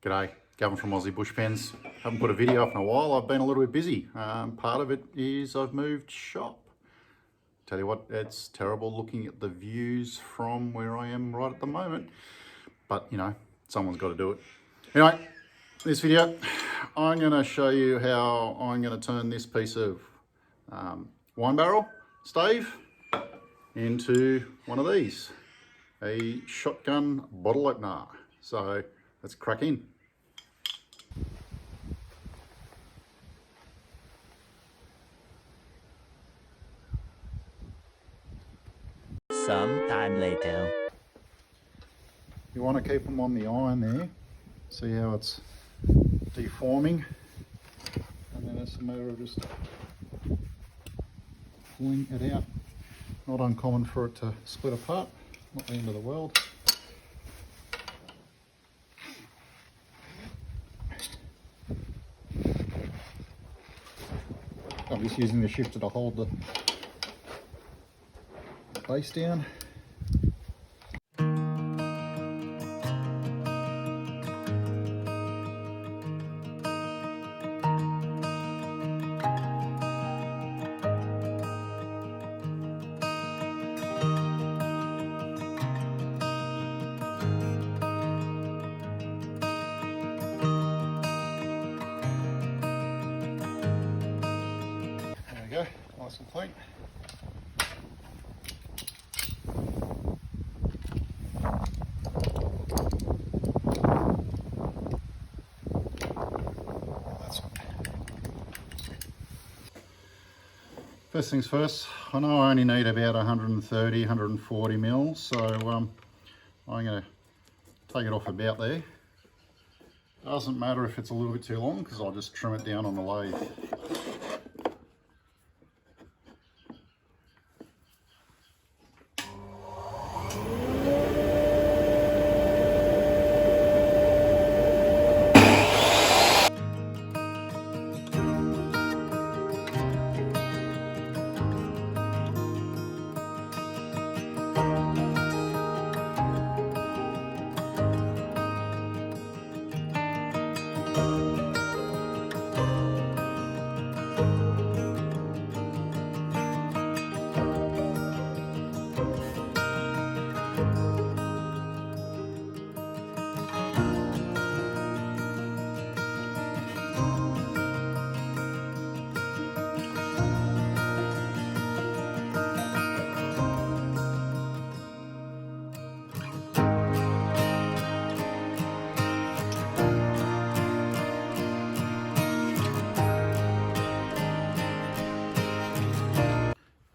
G'day, Gavin from Aussie Bush Pens. Haven't put a video up in a while. I've been a little bit busy. Part of it is I've moved shop. Tell you what, it's terrible looking at the views from where I am right at the moment. But you know, someone's got to do it. Anyway, this video, I'm going to show you how I'm going to turn this piece of wine barrel stave into one of these, a shotgun bottle opener. So let's crack in. Some time later. You want to keep them on the iron there. See how it's deforming, and then it's a matter of just pulling it out. Not uncommon for it to split apart, not the end of the world. I'm just using the shifter to hold the base down. There we go, nice and clean. First things first, I know I only need about 130, 140 mils, so I'm going to take it off about there. Doesn't matter if it's a little bit too long because I'll just trim it down on the lathe.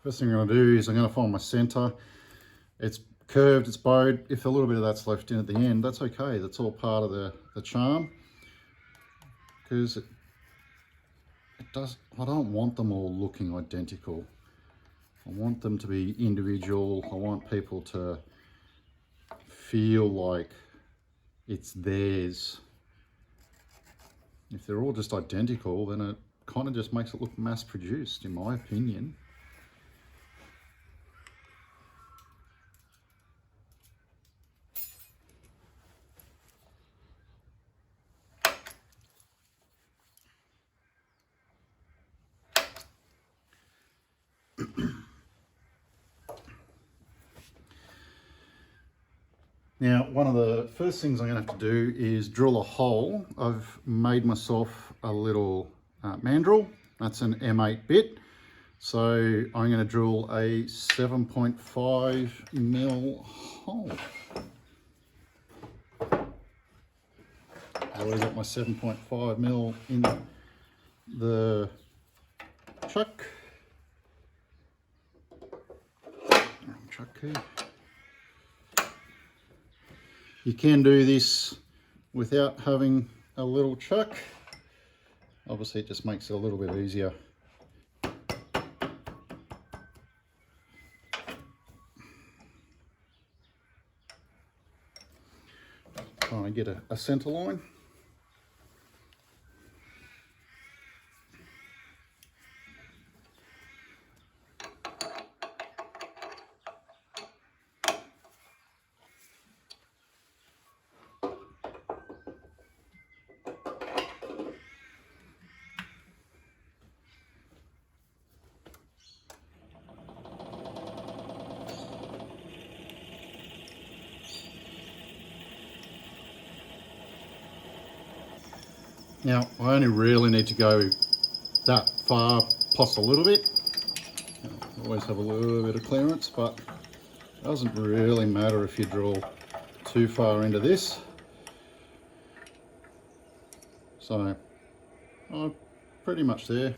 First thing I'm going to do is I'm going to find my center. It's curved, it's bowed. If a little bit of that's left in at the end, that's okay. That's all part of the charm. Because I don't want them all looking identical. I want them to be individual. I want people to feel like it's theirs. If they're all just identical, then it kind of just makes it look mass produced, in my opinion. Now, one of the first things I'm going to have to do is drill a hole. I've made myself a little mandrel. That's an M8 bit. So I'm going to drill a 7.5 mil hole. I've already got my 7.5 mil in the chuck. Chuck key. You can do this without having a little chuck. Obviously it just makes it a little bit easier. Trying to get a center line. Now, I only really need to go that far, plus a little bit. Always have a little bit of clearance, but it doesn't really matter if you drill too far into this. So I'm pretty much there.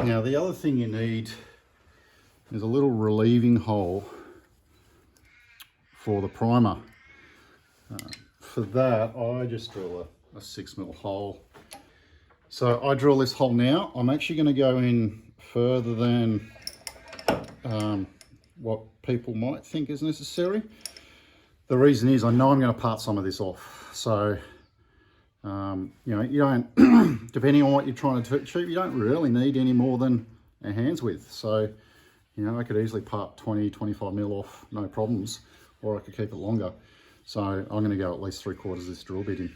Now the other thing you need is a little relieving hole for the primer. For that, I just drill a 6mm hole. So I drill this hole now. I'm actually going to go in further than what people might think is necessary. The reason is I know I'm going to part some of this off. So, you know, you don't, depending on what you're trying to achieve, you don't really need any more than a hand's width. So, you know, I could easily part 20-25mm off, no problems, or I could keep it longer. So I'm going to go at least 3/4 of this drill bit in.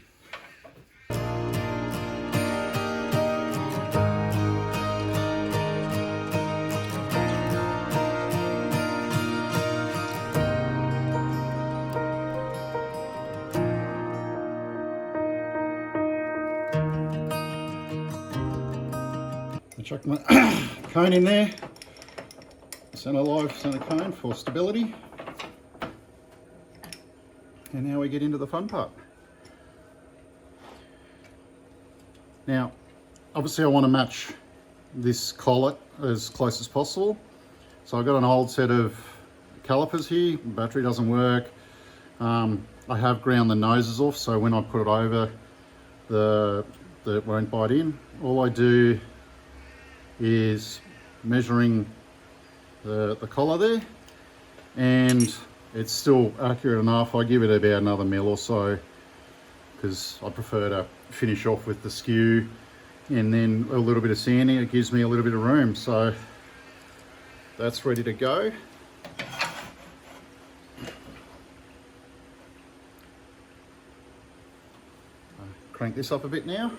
I chuck my cone in there, centre cone for stability. And now we get into the fun part. Now, obviously I want to match this collet as close as possible. So I've got an old set of calipers here, the battery doesn't work. I have ground the noses off, so when I put it over, it won't bite in. All I do is measuring the collar there, and it's still accurate enough. I give it about another mil or so because I prefer to finish off with the skew and then a little bit of sanding. It gives me a little bit of room. So that's ready to go. Crank this up a bit now.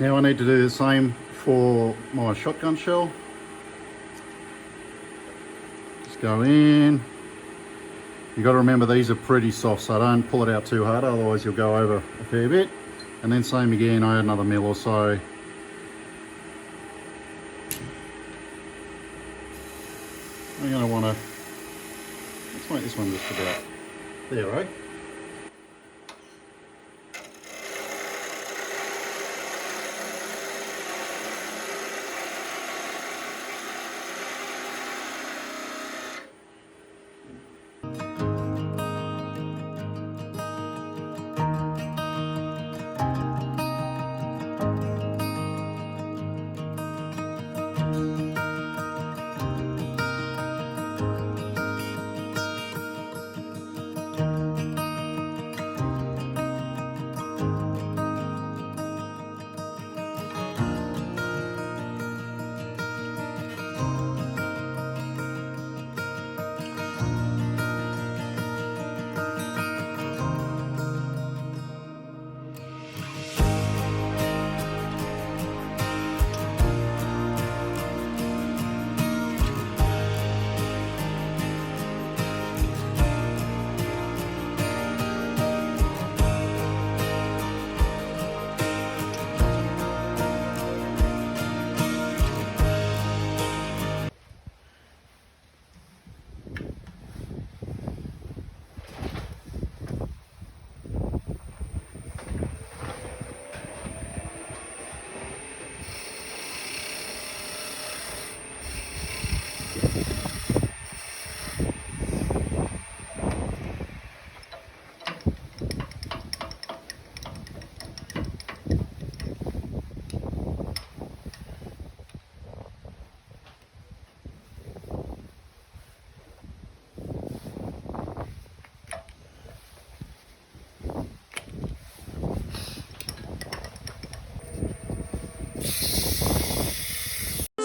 Now I need to do the same for my shotgun shell. Just go in. You got to remember these are pretty soft, so don't pull it out too hard, otherwise you'll go over a fair bit. And then same again, I add another mil or so. I'm going to want to, let's make this one just about there, right?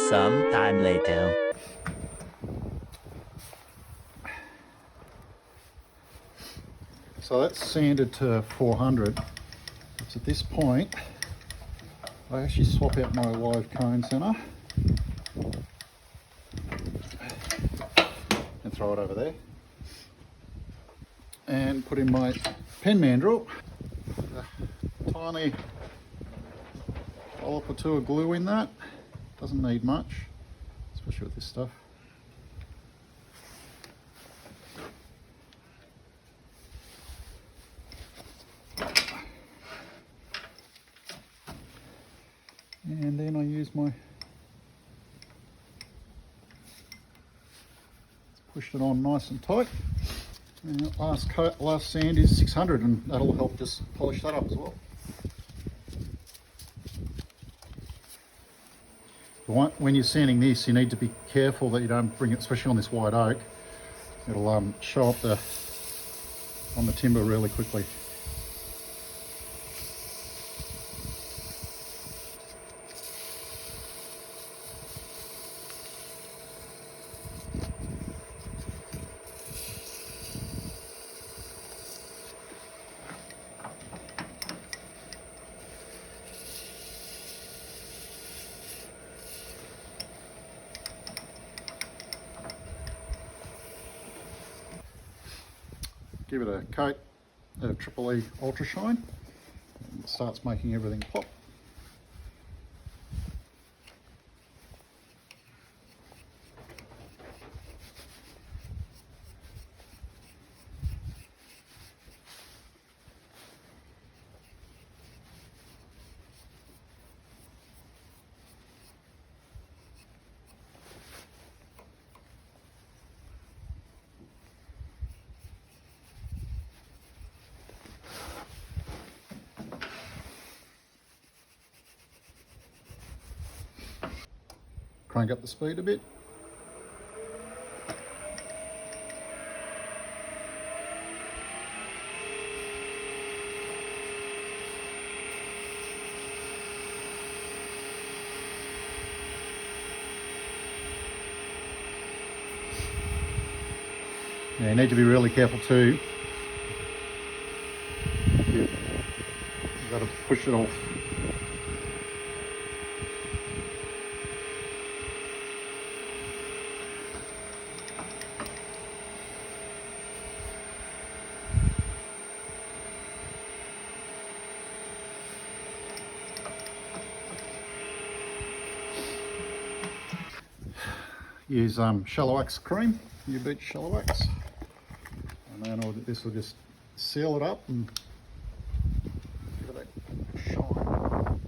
Some time later. So that's sanded to 400. It's at this point I actually swap out my live cone center and throw it over there, and put in my pen mandrel, a tiny dollop or two of glue in that. Doesn't need much, especially with this stuff. And then I use my, pushed it on nice and tight. And that last coat, last sand is 600, and that'll help just polish that up as well. When you're sanding this, you need to be careful that you don't bring it, especially on this white oak. It'll show up on the timber really quickly. Give it a coat of Triple E Ultra Shine, and it starts making everything pop. Crank up the speed a bit. Yeah, you need to be really careful too. You've got to push it off. Use shallow wax cream, U-Beach shallow wax, and then this will just seal it up and give it a shine.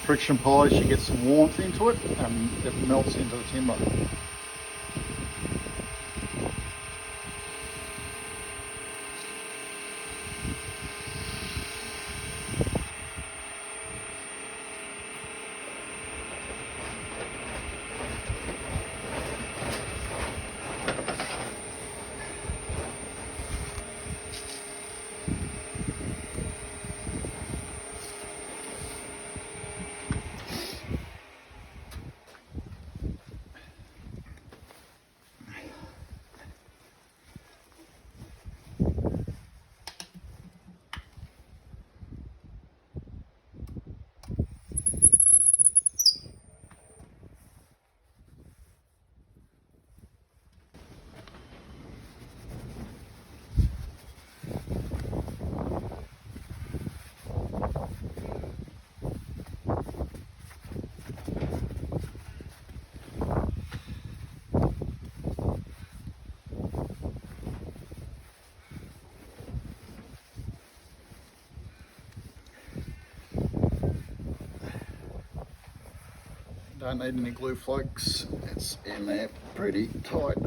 Friction polish, you get some warmth into it and it melts into the timber. Don't need any glue flakes, it's in there pretty tight.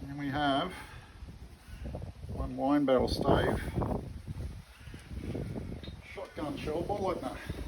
And we have one wine barrel stave. can't show a bottle opener.